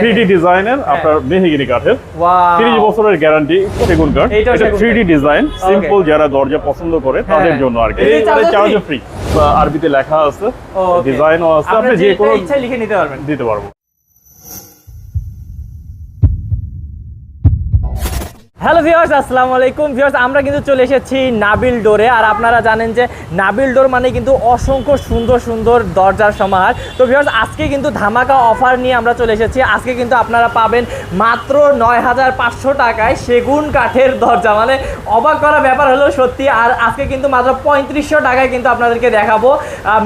3D ডিজাইনের আপনার mahogany কাঠের 30 বছরের গ্যারান্টি সেগুন কাঠ। এটা 3D ডিজাইন সিম্পল যারা দরজা পছন্দ করে তাদের জন্য আর কি। এটা চার্জ ফ্রি, আরবিতে লেখা আছে, ডিজাইনও আছে, আপনি যে কোনো ইচ্ছা লিখে নিতে পারবেন, দিতে পারবো। হ্যালো ভিউয়ার্স, আসসালামু আলাইকুম ভিউয়ার্স। আমরা কিন্তু চলে এসেছি নাবিল ডোরে। আর আপনারা জানেন যে নাবিল ডোর মানে কিন্তু অসংখ্য সুন্দর সুন্দর দরজার সমাহার। তো ভিউয়ার্স, আজকে কিন্তু ধামাকা অফার নিয়ে আমরা চলে এসেছি। আজকে কিন্তু আপনারা পাবেন মাত্র ৯,৫০০ টাকায় সেগুন কাঠের দরজা। মানে অবাক করা ব্যাপার হলো সত্যি। আর আজকে কিন্তু মাত্র ৩৫০০ টাকায় কিন্তু আপনাদেরকে দেখাবো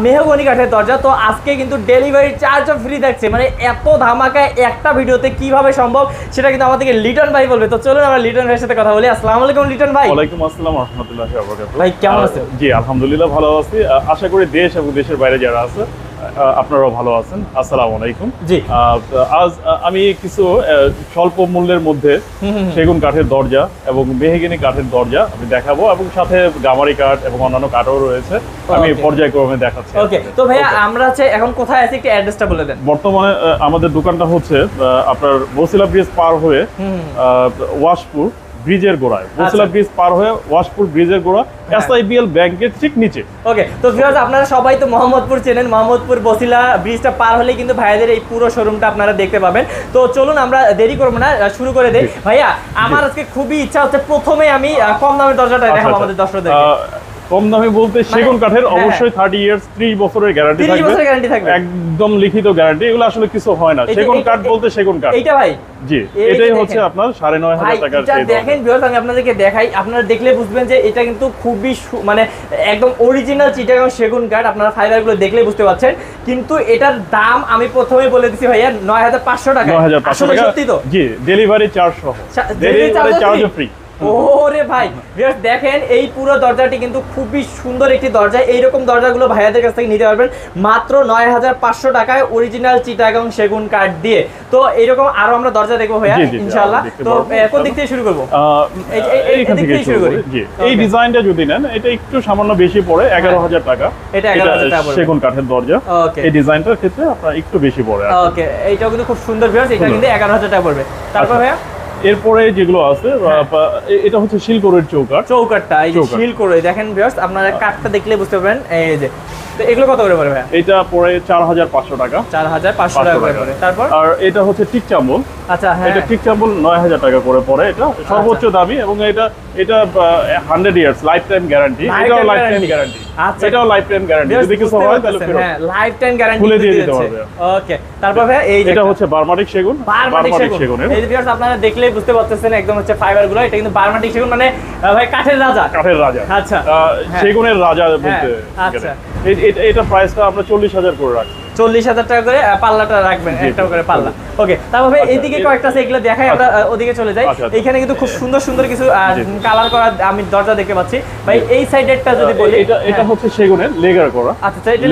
মেহগনি কাঠের দরজা। তো আজকে কিন্তু ডেলিভারি চার্জও ফ্রি থাকছে। মানে এত ধামাকায় একটা ভিডিওতে কিভাবে সম্ভব সেটা কিন্তু আমাদেরকে লিটন ভাই বলবে। তো চলুন আমরা লিটন ভাইয়ের সাথে কথা বলি। আসসালামু আলাইকুম লিটন ভাই। ওয়ালাইকুম আসসালাম ওয়া রাহমাতুল্লাহি ওয়া বারাকাতুহু। ভাই কেমন আছেন? জি আলহামদুলিল্লাহ ভালো আছি। আশা করি দেশ এবং দেশের বাইরে যারা আছে আপনারাও ভালো আছেন। আসসালামু আলাইকুম। জি আজ আমি কিছু স্বল্প মূল্যের মধ্যে সেগুন কাঠের দরজা এবং মেহগিনি কাঠের দরজা আমি দেখাবো, এবং সাথে গামারি কাঠ এবং অন্যান্য কাঠও রয়েছে। আমি পর্যায়ক্রমে দেখাচ্ছি। ওকে, তো ভাইয়া আমরা এখন কোথায় আছি একটু অ্যাড্রেসটা বলে দেন। বর্তমানে আমাদের দোকানটা হচ্ছে আপনার বসিলা ব্রিজ পার হয়ে ওয়াশপুর ব্রিজের গোড়ায়, বসিলা ব্রিজ পার হয়ে ওয়াশপুর ব্রিজের গোড়া, SIBL ব্যাংকের ঠিক নিচে। ওকে, তো ভিউয়ার্স আপনারা সবাই তো মোহাম্মদপুর চেনেন। মোহাম্মদপুর বসিলা ব্রিজটা পার হলেই কিন্তু ভাইয়াদের এই পুরো শোরুমটা আপনারা দেখতে পাবেন। তো চলুন আমরা দেরি করবো না, শুরু করে দেই। ভাইয়া আমার আজকে খুবই ইচ্ছা হচ্ছে প্রথমে আমি কম দামের দরজাটা দেখাবো আমাদের দর্শকদের। কম দামে বলতে সেগুন কাঠের অবশ্যই 30 ইয়ার্স 30 বছরের গ্যারান্টি থাকবে, একদম লিখিত গ্যারান্টি। এগুলো আসলে কিছু হয় না, সেগুন কাঠ বলতে সেগুন কাঠ। এইটা ভাই জি এটাই হচ্ছে আপনার ৯,৫০০ টাকার। এটা দেখেন ভিউয়ার্স, আমি আপনাদেরকে দেখাই, আপনারা দেখলে বুঝবেন যে এটা কিন্তু খুবই মানে একদম অরিজিনাল চিটাগাং সেগুন কাঠ। আপনারা ফাইবারগুলো দেখলে বুঝতে পারছেন। কিন্তু এটার দাম আমি প্রথমে বলে দিছি ভাইয়া ৯,৫০০ টাকা। ৯,৫০০ টাকা সত্যি তো? জি, ডেলিভারি চার্জ সহ, ডেলিভারি চার্জ ফ্রি। ওরে ভাই দেখেন, এই পুরো দরজাটি কিন্তু খুবই সুন্দর একটি দরজা। এইরকম দরজাগুলো ভাইয়াদের কাছ থেকে নিতে পারবেন মাত্র ৯,৫০০ টাকায় অরিজিনাল চিটাগাং সেগুন কাঠ দিয়ে। তো এইরকম আরো আমরা দরজা দেখবো ভাইয়া ইনশাআল্লাহ। তো কোন দিক থেকে শুরু করব? এইখান থেকে শুরু করি। জি, এই ডিজাইনটা যদি নেন এটা একটু সামান্য বেশি পড়ে, ১১,০০০ টাকা। এটা ১১,০০০ টাকা পড়বে সেগুন কাঠের দরজা। এই ডিজাইনটার ক্ষেত্রে আপনার একটু বেশি পড়ে। ওকে, এইটাও কিন্তু খুব সুন্দর ভিউয়ার্স, এটা কিন্তু ১১,০০০ টাকা পড়বে। তারপর ভাইয়া এরপরে যেগুলো আছে এটা হচ্ছে শিলকড়ের চৌকাঠটা, এই যে শিলকড়ে দেখেন ভিউয়ার্স, আপনারা কাঠটা দেখলে বুঝতে পারবেন। এই যে তো এগুলো কত করে পড়বে? এটা পড়ে ৪৫০০ টাকা। ৪৫০০ টাকা করে পড়ে। তারপর আর এটা হচ্ছে টিক চাম্বল। আচ্ছা হ্যাঁ, এটা টিক চাম্বল ৯,০০০ টাকা করে পড়ে। এটা সর্বোচ্চ দামি, এবং এটা 100 ইয়ার্স লাইফ টাইম গ্যারান্টি। এটাও লাইফ টাইম গ্যারান্টি। আচ্ছা, এটাও লাইফ টাইম গ্যারান্টি, যদি কিছু হয় তাহলে ফেরত। হ্যাঁ, লাইফ টাইম গ্যারান্টি খুলে দিয়ে দিতে পারবে। ওকে, তারপর ভাই এই এটা হচ্ছে বার্মাটিক সেগুন। বার্মাটিক সেগুন এই ভিউয়ার্স আপনারা দেখলেই বুঝতে পারতেছেন, একদম হচ্ছে ফাইবারগুলো। এটা কিন্তু বার্মাটিক সেগুন, মানে ভাই কাঠের রাজা। কাঠের রাজা, আচ্ছা সেগুনের রাজা বলতে। আচ্ছা, এটা প্রাইসটা আমরা ৪০,০০০ করে রাখছি। ৪০,০০০ টাকা করে পাল্লাটা রাখবেন, একটা করে পাল্লা। ওকে, তারপর ভাই এইদিকে কয়েকটা আছে, এগুলো দেখাই, আমরা ওদিকে চলে যাই। এখানে কিন্তু খুব সুন্দর সুন্দর কিছু কালার করা আমি দরজা দেখতে পাচ্ছি ভাই। এই সাইডেরটা যদি বলি, এটা হচ্ছে সেগুনের লেগার করা। আচ্ছা, এটা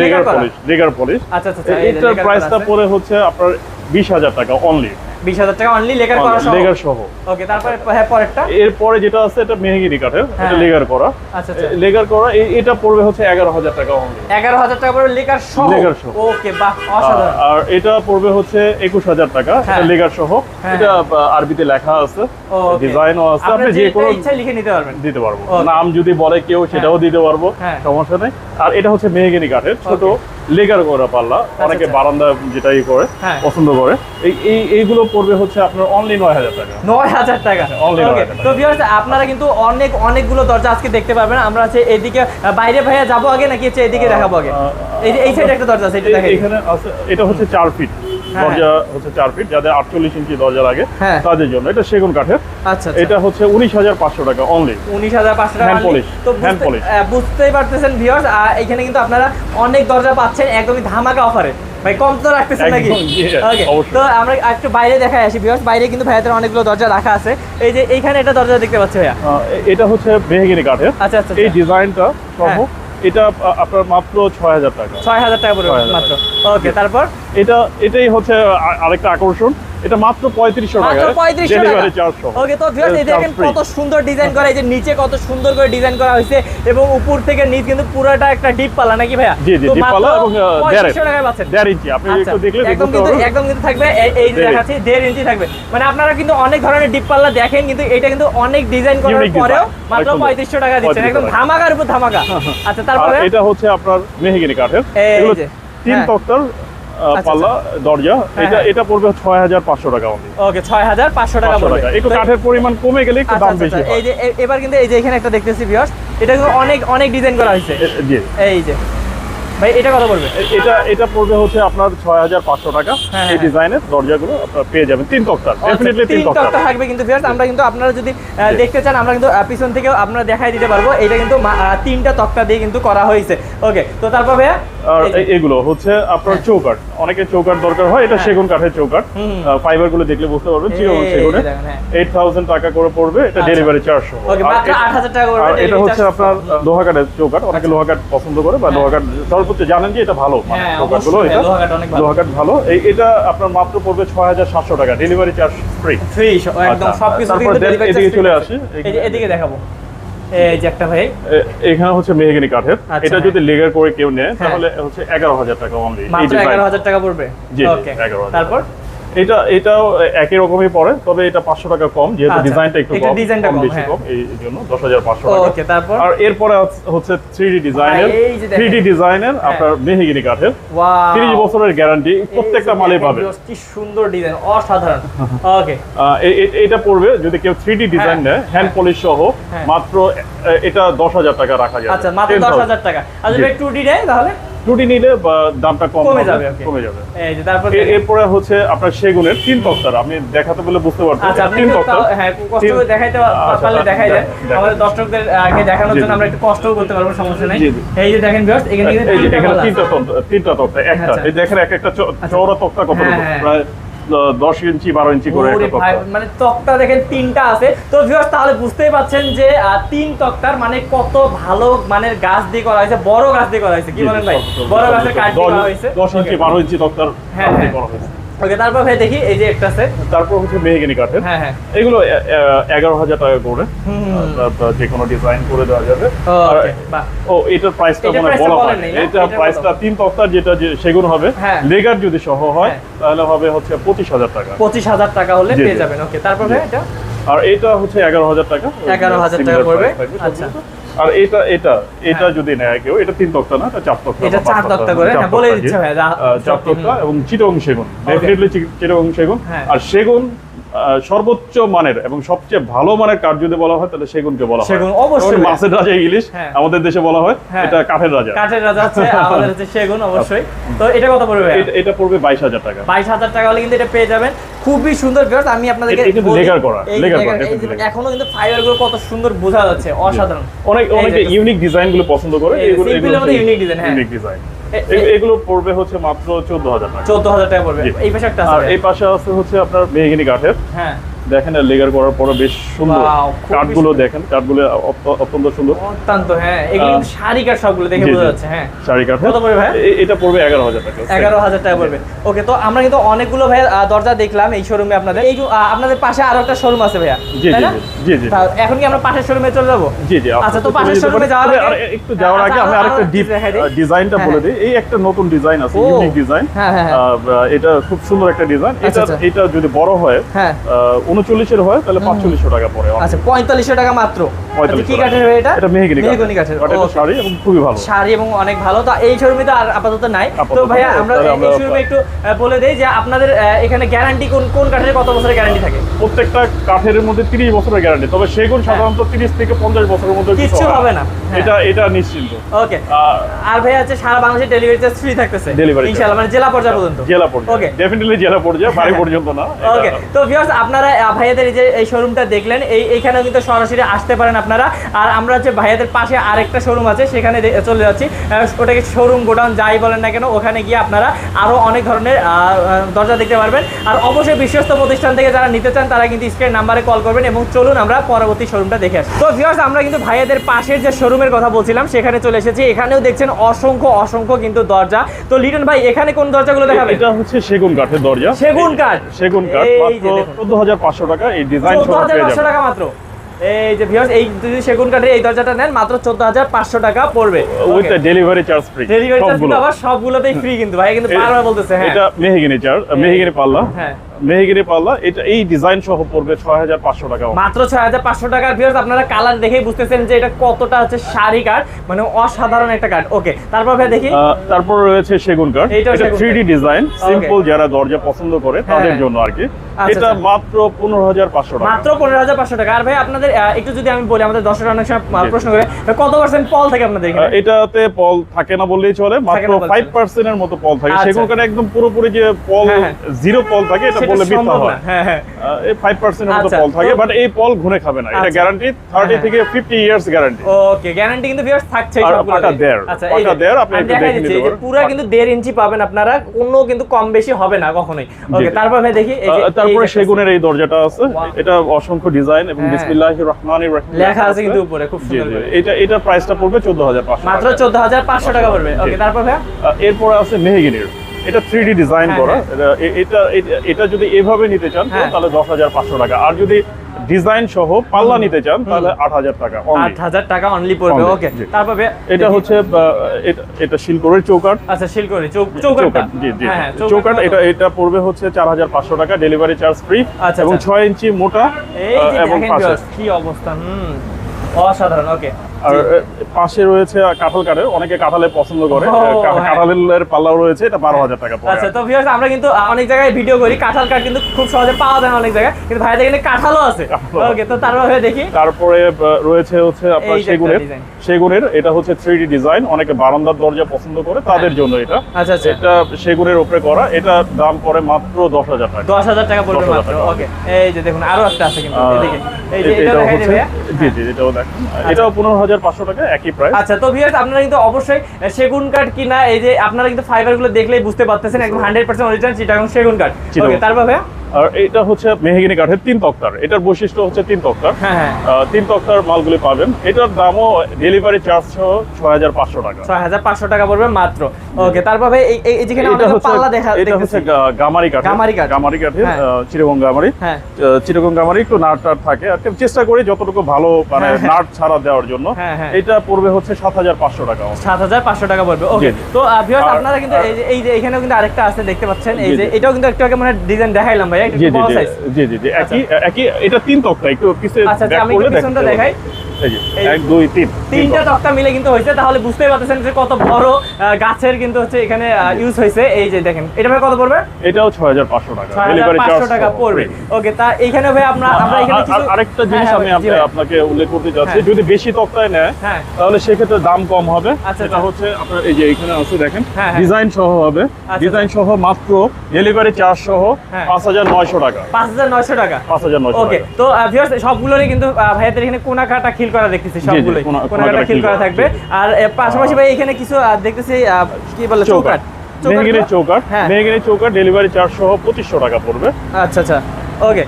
লেগার পলিশ। আচ্ছা আচ্ছা, এটার প্রাইসটা পড়ে হচ্ছে আপনার ২০,০০০ টাকা অনলি। ২০,০০০ টাকা অনলি, লেগার করা সহ। লেগার সহ। ওকে, তারপরে হ্যাঁ পরেরটা। এরপরে যেটা আছে এটা মেহগিনি কাঠের, এটা লেগার করা। আচ্ছা আচ্ছা, লেগার করা। এটা পড়বে হচ্ছে ১১,০০০ টাকা অনলি। ১১,০০০ টাকা পড়বে লেগার সহ। লেগার সহ। ওকে, বাহ, অসাধারণ। আর এটা পড়বে হচ্ছে ২১,০০০ টাকা, এটা লেগার সহ। এটা আরবিতে লেখা আছে, ডিজাইনও আছে, আপনি যে কোনো ইচ্ছা লিখে নিতে পারবেন, দিতে পারবো। নাম যদি বলে কেউ সেটাও দিতে পারবো, সমস্যা নেই। আর এটা হচ্ছে মেহগিনি কাঠের ছোট লেগার করা পাল্লা, অনেকে বারান্দা যেটাই করে পছন্দ করে। এইগুলো পড়বে হচ্ছে আপনার অনলি ৯,০০০ টাকা। ৯,০০০ টাকা অনলি। তো ভিউয়ার্স আপনারা কিন্তু অনেকগুলো দরজা আজকে দেখতে পাবেন। আমরা হচ্ছে এদিকে বাইরে ভাইয়া যাবো আগে, নাকি হচ্ছে এদিকে দেখাবো আগে? এই সাইডে একটা দরজা আছে, এটা দেখেন। এখানে আছে, এটা হচ্ছে ৪ ফিট দরজা, হচ্ছে ৪ ফিট, যাদের ৪৮ ইঞ্চি দরজা লাগে তাদের জন্য। এটা সেগুন কাঠের। আচ্ছা, এটা হচ্ছে ১৯,৫০০ টাকা অনলি। ১৯,৫০০ টাকা অনলি। তো বুঝতেই পারতেছেন ভিউয়ার্স, এখানে কিন্তু আপনারা অনেক দরজা পাচ্ছেন একদমই ধামাকা অফারে। ভাই কম তো রাখতেছেন নাকি? ওকে, তো আমরা একটু বাইরে দেখাই আসি ভিউয়ার্স। বাইরে কিন্তু ভাইয়াদের অনেকগুলো দরজা রাখা আছে। এই যে এইখানে এটা দরজা দেখতে পাচ্ছি ভাইয়া, এটা হচ্ছে মেহগিনি কাঠের। আচ্ছা আচ্ছা, এই ডিজাইনটা সহ এটা আপনার মাত্র ৬,০০০ টাকা। ৬,০০০ টাকা পড়বে মাত্র। ওকে, তারপর এটাই হচ্ছে আরেকটা আকর্ষণ। এটা মাত্র 3500 টাকা, ডেলিভারি চার্জ সহ। ওকে, তো ভিউয়ার্স এই দেখেন কত সুন্দর ডিজাইন করা, এই যে নিচে কত সুন্দর করে ডিজাইন করা হয়েছে এবং উপর থেকে নিচ কিন্তু পুরোটা একটা ডিপ পাল্লা নাকি ভাইয়া? জি জি, ডিপ পাল্লা এবং 3500 টাকায় পাচ্ছেন 1.5 ইঞ্চি। আপনি একটু দেখলে একদম কিন্তু থাকবে, এই যে দেখাচ্ছি 1.5 ইঞ্চি থাকবে। মানে আপনারা কিন্তু অনেক ধরনের ডিপ পাল্লা দেখেন, কিন্তু এটা কিন্তু অনেক ডিজাইন করার পরেও মাত্র 3500 টাকা দিচ্ছেন, একদম ধামাকার উপর ধামাকা। আচ্ছা, তারপরে এটা হচ্ছে আপনার মেহগিনি কাঠের, এগুলো 3 তক্তার পাল্লা দরজা, এটা পড়বে 6500 টাকা অনলি। ওকে, 6500 টাকা পড়বে। একটু কাঠের পরিমাণ কমে গেলে একটু দাম বেশি হয়। এই যে এবার কিন্তু এই যে এখানে একটা দেখতেছি ভিউয়ার্স, এটা কিন্তু অনেক ডিজাইন করা হয়েছে। জি, এই যে ভাই এটা কত পড়বে? এটা পড়বে হচ্ছে আপনার 6500 টাকা। এই ডিজাইনের দরজাগুলো আপনারা পেয়ে যাবেন 3 তক্তার, ডেফিনেটলি 3 তক্তার থাকবে। কিন্তু ভিউয়ার্স আমরা কিন্তু আপনারা যদি দেখতে চান, আমরা কিন্তু পিছন থেকেও আপনারা দেখাই দিতে পারবো। এটা কিন্তু 3টা তক্তা দিয়ে কিন্তু করা হয়েছে। ওকে, তো তারপর ভাইয়া আর এগুলো হচ্ছে আপনার চৌকাঠ, অনেকে চৌকাঠ দরকার হয়, এটা সেগুন কাঠের চৌকাঠ। ফাইবার গুলো দেখলে বুঝতে পারবেন চিরোন সেগুনে 8000 টাকা করে পড়বে, এটা ডেলিভারি চার্জ সহ। ওকে, মাত্র 8000 টাকা করে। এটা হচ্ছে আপনার লোহা কাঠের চৌকাঠ, অনেকে লোহা কাঠ পছন্দ করে বা লোহা কাঠ সর্বোচ্চ জানেন যে এটা ভালো, মানে চৌকাঠগুলো এটা লোহা কাঠ ভালো। এটা আপনার মাত্র পড়বে 6700 টাকা, ডেলিভারি চার্জ ফ্রি একদম সবকিছু কিন্তু ডেলিভারি চার্জ। এদিকে চলে আসি, এদিকে দেখাবো। এই যে একটা ভাই এখানে হচ্ছে মেহগিনি কাঠের, এটা যদি লেগার করে কেউ নেয় তাহলে হচ্ছে 11000 টাকা অনলি। মাত্র 11000 টাকা পড়বে। ওকে, 11000। তারপর এটাও একই রকমই পড়ে, তবে এটা 500 টাকা কম, যেহেতু ডিজাইনটা একটু কম, বেশি কম, এই জন্য 10500 টাকা। ওকে, তারপর আর এরপরে হচ্ছে 3D ডিজাইনের আপনার মেহগিনি কাঠের, 30 বছরের গ্যারান্টি, প্রত্যেকটা মালে পাবে। কি সুন্দর ডিজাইন, অসাধারণ। ওকে, এটা পড়বে যদি কেউ 3D ডিজাইন নেয় হ্যান্ড পলিশ সহ, মাত্র এটা 10000 টাকা রাখা যাবে। আচ্ছা, মাত্র 10000 টাকা। আর যদি 2D নেয় তাহলে 2D নিলে দামটা কমে যাবে। এই যে তারপর এরপরে হচ্ছে আপনার সেগুনের 3 তক্তার, আমি দেখাতে বলে বুঝতে পারছেন। আচ্ছা, 3 তক্তার, হ্যাঁ, কষ্ট করে দেখাইতে পারলে দেখাই যায়। আমাদের দর্শকদের আগে দেখানোর জন্য আমরা একটু কষ্টও করতে পারবো, সমস্যা নাই। এই যে দেখেন ভিউয়ার্স, এখানে এখানে 3টা তক্তা, একটা এই দেখেন একটা চওড়া তক্তা কত, প্রায় 10 ইঞ্চি 12 ইঞ্চি করে একটা তক্তা, মানে তক্তা দেখেন 3টা আছে। তো ভিউয়ার্স তাহলে বুঝতেই পাচ্ছেন যে 3 তক্তার মানে কত ভালো মানের গাছ দিয়ে করা হয়েছে, বড় গাছ দিয়ে করা হয়েছে। কি বলেন ভাই? বড় গাছের কাঠ দিয়ে করা হয়েছে, 10 ইঞ্চি 12 ইঞ্চি তক্তার কাঠ দিয়ে করা হয়েছে। ওকে, তারপর ভাই দেখি এই যে একটা আছে, তারপর হচ্ছে মেহগিনি কাঠের, এগুলো 11000 টাকা করে, যে কোনো ডিজাইন করে দেওয়া যাবে। এটার প্রাইসটা মনে বলা হয়, এটা প্রাইসটা 3 তক্তার যেটা সেগুন হবে, লেগার যদি সহ হয় তাহলে হবে হচ্ছে 25000 টাকা। 25000 টাকা হলে পেয়ে যাবেন। ওকে, তারপর ভাই এটা, আর এটা হচ্ছে 11000 টাকা, 11000 টাকা পড়বে। আচ্ছা, আর এটা যদি নেয় কেউ, এটা 3 তক্তা না, এটা 4 তক্তা, এটা 4 তক্তা করে, হ্যাঁ বলে দিচ্ছে ভাই, 4 তক্তা এবং চিটাগং সেগুন, ডেফিনেটলি চিটাগং সেগুন। আর সেগুন সর্বোচ্চ মানের এবং সবচেয়ে ভালো মানের কাঠ যদি বলা হয় তাহলে সেগুনকে বলা হয়। সেগুন অবশ্যই, মাছের রাজা ইলিশ আমাদের দেশে বলা হয়, এটা কাঠের রাজা। কাঠের রাজা হচ্ছে আমাদের হচ্ছে সেগুন অবশ্যই। তো এটা কত পড়বে? এটা পড়বে 22000 টাকা। 22000 টাকা হলে কিন্তু এটা পেয়ে যাবেন। খুবই সুন্দর ভিউয়ার্স, আমি আপনাদেরকে লেগার করা এখনো কিন্তু ফাইবার গুলো কত সুন্দর বোঝা যাচ্ছে, অসাধারণ। অনেকে ইউনিক ডিজাইন গুলো পছন্দ করে, এগুলো ইউনিক ডিজাইন, হ্যাঁ ইউনিক ডিজাইন। এগুলো পড়বে হচ্ছে মাত্র 14000 টাকা। 14000 টাকা পড়বে। এই পাশে একটা আছে, আর এই পাশে আছে হচ্ছে আপনার মেহগিনি কাঠের, হ্যাঁ দেখেন লেগার করার পরে বেশ সুন্দর কাঠগুলো, দেখেন কাঠগুলো অত্যন্ত সুন্দর, অত্যন্ত, হ্যাঁ এগুলো কিন্তু শাড়ি কাঠ, সবগুলো দেখে বোঝা যাচ্ছে। হ্যাঁ, শাড়ি কাঠ। কত পড়বে ভাই? এটা পড়বে 11000 টাকা। 11000 টাকা পড়বে। ওকে, তো আমরা কিন্তু অনেকগুলো ভাই দরজা দেখলাম এই শোরুমে আপনাদের। এই যে আপনাদের পাশে আরো একটা শোরুম আছে ভাইয়া, তাই না? জি জি। এখন কি আমরা পাশের শোরুমে চলে যাব? জি জি। আচ্ছা, তো পাশের শোরুমে যাওয়ার আগে আমি আরেকটা ডিজাইনটা বলে দিই। এই একটা নতুন ডিজাইন আছে, ইউনিক ডিজাইন। হ্যাঁ হ্যাঁ, এটা খুব সুন্দর একটা ডিজাইন। এটা যদি বড় হয়, 39 এর হয় তাহলে 4500 টাকা পড়ে। আচ্ছা, 4500 টাকা মাত্র। কি কাঠের ভাই এটা? এটা মেহগিনি কাঠের। এটা শাড়ি এবং খুবই ভালো, শাড়ি এবং অনেক ভালো। তো এই শোরুমে তো আর আপাতত নাই। তো ভাইয়া আমরা এই শোরুমে একটু বলে দেই যে আপনাদের এখানে গ্যারান্টি কোন কাঠের কত বছরের গ্যারান্টি থাকে? প্রত্যেকটা কাঠের মধ্যে 30 বছরের গ্যারান্টি, তবে সেগুন সাধারণত 30 থেকে 50 বছরের মধ্যে কিছু হবে না, এটা নিশ্চিন্ত। ওকে, আর ভাইয়া আছে সারা বাংলাদেশে ডেলিভারি চার্জ ফ্রি থাকতেছে ইনশাআল্লাহ, মানে জেলা পর্যায় পর্যন্ত। জেলা পর্যায়ে, ওকে, ডেফিনেটলি জেলা পর্যায়ে, বাড়ি পর্যন্ত না। ওকে, তো ভিউয়ার্স আপনারা ভাইয়াদের এই শোরুমটা দেখলেন, এইখানেও কিন্তু সরাসরি আসতে পারেন আপনারা। আর আমরা হচ্ছে ভাইয়াদের পাশে আরেকটা শোরুম আছে, সেখানে চলে যাচ্ছি। ওটাকে শোরুম গোডাউন যাই বলেন না কেন, ওখানে গিয়ে আপনারা আরো অনেক ধরনের দরজা দেখতে পারবেন। আর অবশ্যই বিশ্বস্ত প্রতিষ্ঠান থেকে যারা নিতে চান তারা কিন্তু স্ক্রিন নাম্বারে কল করবেন। এবং চলুন আমরা পরবর্তী শোরুমটা দেখে আসি। তো ভিউয়ার্স আমরা কিন্তু ভাইয়াদের পাশের যে শোরুমের কথা বলছিলাম সেখানে চলে এসেছি। এখানেও দেখছেন অসংখ্য কিন্তু দরজা। তো লিটন ভাই এখানে কোন দরজাগুলো দেখাবেন? এটা হচ্ছে সেগুন কাঠের দরজা। সেগুন কাঠ মাত্র 14500 টাকা। এই ডিজাইন সহ পেয়ে যাবেন 14500 টাকা মাত্র। এই যে ভিউয়ার্স এই যদি সেগুন কাঠের এই দরজাটা নেন মাত্র 14500 টাকা পড়বে। With delivery charge free. Delivery charge কিন্তু আবার সবগুলোতেই ফ্রি কিন্তু ভাই কিন্তু বারবার বলতেছে। হ্যাঁ এটা মেহগিনি চার, মেহগিনি পাল্লা। হ্যাঁ মেহগিনি পাল্লা, এটা এই ডিজাইন সহ পড়বে 6500 টাকা মাত্র। 6500 টাকার ভিউয়ার্স আপনারা কালার দেখেই বুঝতেছেন যে এটা কতটা হচ্ছে শাড়ি কাঠ, মানে অসাধারণ একটা কাঠ। ওকে তারপর ভাই দেখি, তারপর রয়েছে সেগুন কাঠ। এটা 3D ডিজাইন, সিম্পল যারা দরজা পছন্দ করে তাদের জন্য আর কি। এটা মাত্র 15500 টাকা। মাত্র 15500 টাকা। আর ভাই আপনাদের একটু যদি আমি বলি, আমাদের দর্শকরা অনেক সময় প্রশ্ন করে কত পার্সেন্ট পল থাকে আপনাদের এখানে? এটাতে পল থাকে না বললেই চলে, মাত্র 5% এর মতো পল থাকে। সেগুন কাঠে একদম পুরোপুরি যে পল জিরো পল থাকে এটা বলে মিথ্যা হয়। এই 5% এর মতো পল থাকে, বাট এই পল ঘুরে খাবে না। এটা গ্যারান্টি 30 থেকে 50 ইয়ার্স গ্যারান্টি। ওকে গ্যারান্টি কিন্তু ভিউয়ার্স থাকছে সবগুলো। আচ্ছা পাকা দেয়ার আপনি একটু দেখে নিতে পারেন। পুরো কিন্তু 1.5 ইঞ্চি পাবেন আপনারা, কোনো কিন্তু কম বেশি হবে না কখনোই। ওকে তারপর ভাই দেখি, এই যে তারপরে সেগুনের এই দরজাটা আছে। এটা অসংখ্য ডিজাইন এবং বিসমিল্লাহির রহমানির রহিম লেখা আছে কিন্তু উপরে খুব সুন্দর করে। এটা প্রাইসটা পড়বে 14500 মাত্র 14500 টাকা পড়বে। ওকে তারপর ভাই এরপর আছে মেহগিনির। এটা 3D ডিজাইন করা। এটা যদি এভাবে নিতে চান তাহলে 10500 টাকা। আর যদি ডিজাইন সহ পাল্লা নিতে চান তাহলে 8000 টাকা। 8000 টাকা অনলি পড়বে। ওকে তারপর এটা হচ্ছে এটা শিলকড়ির চৌকাঠ। আচ্ছা শিলকড়ি চৌকাঠটা। জি চৌকাঠ। এটা পড়বে হচ্ছে 4500 টাকা, ডেলিভারি চার্জ ফ্রি এবং 6 ইঞ্চি মোটা এবং পাশে কি অবস্থা। অসাধারণ। ওকে আর পাশে রয়েছে কাঁঠাল কাঠের, অনেকে কাঁঠালে পছন্দ করে, কাঁঠালের পাল্লাও রয়েছে, এটা 12000 টাকা পড়ে। আচ্ছা তো ভিউয়ার্স আমরা কিন্তু অনেক জায়গায় ভিডিও করি, কাঁঠাল কাঠ কিন্তু খুব সহজে পাওয়া যায় না অনেক জায়গায়, কিন্তু ভাইদের এখানে কাঁঠালও আছে। ওকে তো তারপরে দেখি, তারপরে রয়েছে হচ্ছে আপনার সেগুনের। এটা হচ্ছে 3D ডিজাইন, অনেকে বারান্দার দরজা পছন্দ করে তাদের জন্য এটা। আচ্ছা এটা সেগুনের উপরে করা। এটা দাম পড়ে মাত্র 10000 টাকা। 10000 টাকা পড়বে মাত্র। ওকে এই যে দেখুন আরো একটা আছে কিন্তু এদিকে, এই যে এটা দেখাই দিবে। জি এটাও দেখুন, এটাও 15500 টাকা, একই প্রাইস। আচ্ছা তো ভিউয়ার্স আপনারা কিন্তু অবশ্যই সেগুন কাঠ কিনা, এই যে আপনারা কিন্তু ফাইবারগুলো দেখলেই বুঝতে পারতেছেন একদম 100% অরিজিনাল চিটাগং সেগুন কাঠ। ওকে তারপর ভাই আর এটা হচ্ছে মেহগিনি কাঠের 3 তক্তার। এটার বৈশিষ্ট্য হচ্ছে 3 তক্তার। 3 তক্তার মালগুলি পাবেন। এটার দামও ডেলিভারি চার্জ সহ 6500 টাকা। 6500 টাকা পড়বে মাত্র। ওকে তারপর ভাই এই যেখানে আমাদের পাল্লা দেখা, এটা হচ্ছে গামারি কাঠ। গামারি কাঠের চিটাগং গামারি। চিটাগং গামারি একটু নাট থাকে, আর চেষ্টা করি যতটুকু ভালো মানে নাট ছাড়া দেওয়ার জন্য। এটা পড়বে হচ্ছে 7500 টাকা। 7500 টাকা পড়বে। ওকে তো ভিউয়ার্স আপনারা কিন্তু এই যে এখানেও কিন্তু আরেকটা আছে দেখতে পাচ্ছেন, এই যে এটাও কিন্তু একটু আগে মানে ডিজাইন দেখাইলাম ভাই। জি একই। এটা 3 তক্তা, একটু পিছে ব্যাক করলে দেখাই। এই যে 1 2 3 তিনটা তক্তা মিলে কিন্তু হইছে, তাহলে বুঝতেই পারতেছেন যে কত বড় গাছের কিন্তু হচ্ছে এখানে ইউজ হইছে। এই যে দেখেন এটা ভাই কত পড়বে? এটাও 6500 টাকা, ডেলিভারি চার্জ 6500 টাকা পড়বে। ওকে তা এখানে ভাই আমরা এখানে কিছু আরেকটা জিনিস আমি আপনাকে উল্লেখ করতে চাচ্ছি, যদি বেশি তক্তায় নেয় তাহলে সেক্ষেত্রে দাম কম হবে। এটা হচ্ছে আপনার এই যে এখানে আছে দেখেন, ডিজাইন সহ হবে। ডিজাইন সহ মাত্র ডেলিভারি চার্জ সহ 5900 টাকা। 5900 টাকা। 5900 ওকে তো ভিউয়ার্স সবগুলোরই কিন্তু ভাইয়াদের এখানে কোনা কাটা খিল করা দেখতেছি, সবগুলোই কোনা কাটা খিল করা থাকবে। আর পাশাপাশি ভাই এখানে কিছু দেখতেছি কি বলে চৌকাঠ। মেহগিনি চৌকাঠ। মেহগিনি চৌকাঠ ডেলিভারি চার্জ সহ 2500 টাকা পড়বে। আচ্ছা ওকে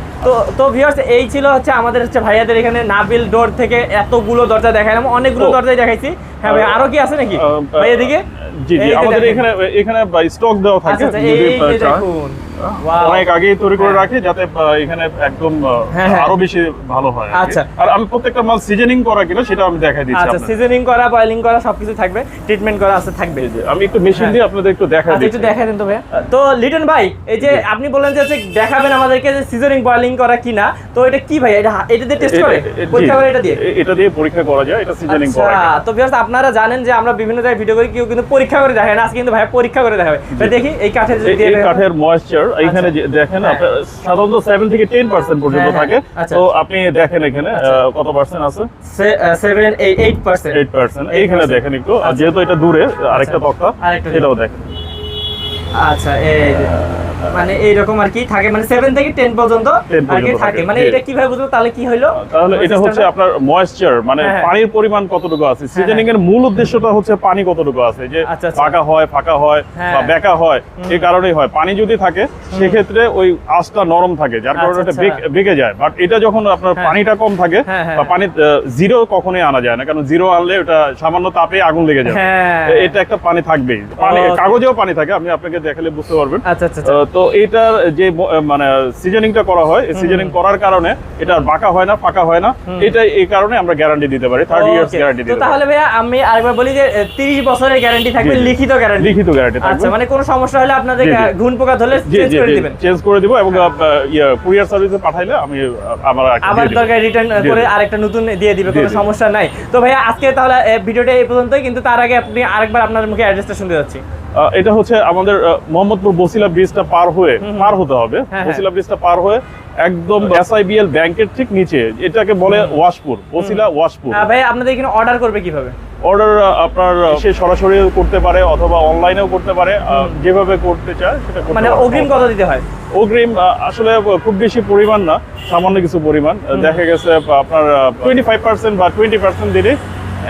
তো ভিউয়ার্স এই ছিল হচ্ছে আমাদের হচ্ছে ভাইয়াদের এখানে নাবিল ডোর থেকে এতগুলো দরজা দেখাইলাম, অনেকগুলো দরজাই দেখাইছি। হ্যাঁ ভাই আরো কি আছে নাকি ভাই এদিকে? জি আমাদের এখানে স্টক দেওয়া থাকে, দেখুন অনেক আগেই তৈরি করে রাখি যাতে এখানে একদম আরো বেশি ভালো হয়। আচ্ছা আর আমি প্রত্যেকটা মাল সিজনিং করা কিনা সেটা আমি দেখাই দিচ্ছি। আচ্ছা সিজনিং করা, বয়েলিং করা সবকিছু থাকবে, ট্রিটমেন্ট করা আছে থাকবে। আমি একটু মেশিন দিয়ে আপনাদের একটু দেখাই দিচ্ছি। একটু দেখাই দেন তো ভাই। তো লিটন ভাই এই যে আপনি বললেন যে দেখাবেন আমাদেরকে যে সিজনিং বয়েলিং করা কিনা, তো এটা কি ভাই? এটা দিয়ে টেস্ট করে পরীক্ষা করে? এটা দিয়ে পরীক্ষা করা যায়, এটা সিজনিং করা। তো ভিউয়ার্স আপনারা জানেন যে আমরা বিভিন্ন জায়গায় ভিডিও করি, কেউ কিন্তু পরীক্ষা করে দেখায় না, আজকে কিন্তু ভাই পরীক্ষা করে দেখাবে। দেখি এই কাঠের ময়েশ্চার এইখানে দেখেন সাধারণত 7 থেকে 10% পর্যন্ত থাকে। তো আপনি দেখেন এখানে কত পার্সেন্ট আছে? 8%। এইখানে দেখেন একটু, যেহেতু এটা দূরে আরেকটা তক্তা, এটাও দেখেন। আচ্ছা এই মানে এইরকম আর কি থাকে, মানে 7 থেকে 10 পর্যন্ত আর কি থাকে। মানে এটা কিভাবে বুঝবো তাহলে কি হলো? তাহলে এটা হচ্ছে আপনার ময়েশ্চার, মানে পানির পরিমাণ কতটুকু আছে। সিজনিং এর মূল উদ্দেশ্যটা হচ্ছে পানি কতটুকু আছে, যে ফাঁকা হয় বা বেঁকা হয়, এই কারণেই হয়। পানি যদি থাকে সেক্ষেত্রে ওই আঁচটা নরম থাকে, যার কারণে এটা বেঁকে যায়। বাট এটা যখন আপনার পানিটা কম থাকে বা পানি জিরো কখনোই আনা যায় না, কারণ জিরো আনলে ওটা সামান্য তাপে আগুন লেগে যায়। এটা একটা পানি থাকবেই, পানি কাগজেও পানি থাকে, আমি আপনাকে দেখালে বুঝতে পারবেন। তো এটার যে মানে সিজনিংটা করা হয়, এই সিজনিং করার কারণে এটা বাঁকা হয় না, ফাঁকা হয় না। এটা এই কারণে আমরা গ্যারান্টি দিতে পারি, 30 ইয়ার্স গ্যারান্টি দিতে পারি। তাহলে ভাইয়া আমি আরেকবার বলি যে 30 বছরের গ্যারান্টি থাকবে, লিখিত গ্যারান্টি থাকবে। আচ্ছা, মানে কোনো সমস্যা হলে আপনাদের ঘুণ পোকা ধরলে চেঞ্জ করে দিবেন? চেঞ্জ করে দিব, এবং কুরিয়ার সার্ভিসে পাঠাইলে আমি আবার দরকার রিটার্ন করে আরেকটা নতুন দিয়ে দিবে, কোনো সমস্যা নাই। তো ভাইয়া আজকে তাহলে ভিডিওটা এই পর্যন্তই, কিন্তু তার আগে আপনি আরেকবার আপনার মুখে অ্যাড্রেসটা শুনতে যাচ্ছি। এটা হচ্ছে আমাদের মোহাম্মদপুর বসিলা ব্রিজটা পার হতে হবে। বসিলা ব্রিজটা পার হয়ে একদম SIBL ব্যাংকের ঠিক নিচে, এটাকে বলে ওয়াশপুর, বসিলা ওয়াশপুর। ভাই আপনাদের এখানে অর্ডার করবে কিভাবে? অর্ডার আপনার সে সরাসরি করতে পারে অথবা অনলাইনেও করতে পারে, যেভাবে করতে চায় সেটা করতে পারে। মানে অগ্রিম কত দিতে হয়? অগ্রিম আসলে খুব বেশি পরিমাণ না, সামান্য কিছু পরিমাণ। দেখা গেছে আপনার 25% বা 20% দিলে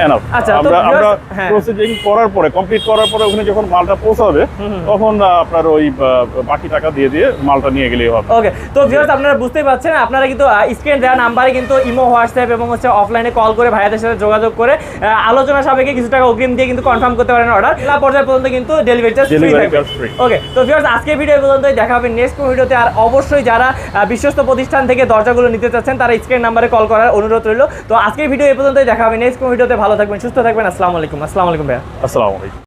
এনাফ। আমরা প্রসেসিং করার পরে, কমপ্লিট করার পরে ওখানে যখন মালটা পৌঁছাবে তখন আপনার ওই বাকি টাকা দিয়ে মালটা নিয়ে গেলেই হবে। ওকে, তো ভিউয়ার্স আপনারা বুঝতেই পারছেন, আপনারা কিন্তু স্ক্রিন দেওয়া নাম্বারে কিন্তু ইমো, হোয়াটসঅ্যাপ এবং হচ্ছে অফলাইনে কল করে ভাইয়াদের সাথে যোগাযোগ করে আলোচনা সাপেক্ষে কিছু টাকা অগ্রিম দিয়ে কিন্তু কনফার্ম করতে পারেন অর্ডার। জেলা পর্যায় পর্যন্ত কিন্তু ডেলিভারি চার্জ ফ্রি। ওকে, তো ভিউয়ার্স আজকে ভিডিও পর্যন্তই, দেখা হবে নেক্সট ভিডিওতে। আর অবশ্যই যারা বিশ্বস্ত প্রতিষ্ঠান থেকে দরজাগুলো নিতে চাচ্ছেন তারা স্ক্রিন নাম্বারে কল করার অনুরোধ রইল। তো আজকের ভিডিও এই পর্যন্তই, দেখা হবে নেক্সট ভিডিওতে। ভালো থাকবেন, সুস্থ থাকবেন। আসসালামু আলাইকুম। আসসালামু আলাইকুম ভাইয়া। আসসালামু আলাইকুম।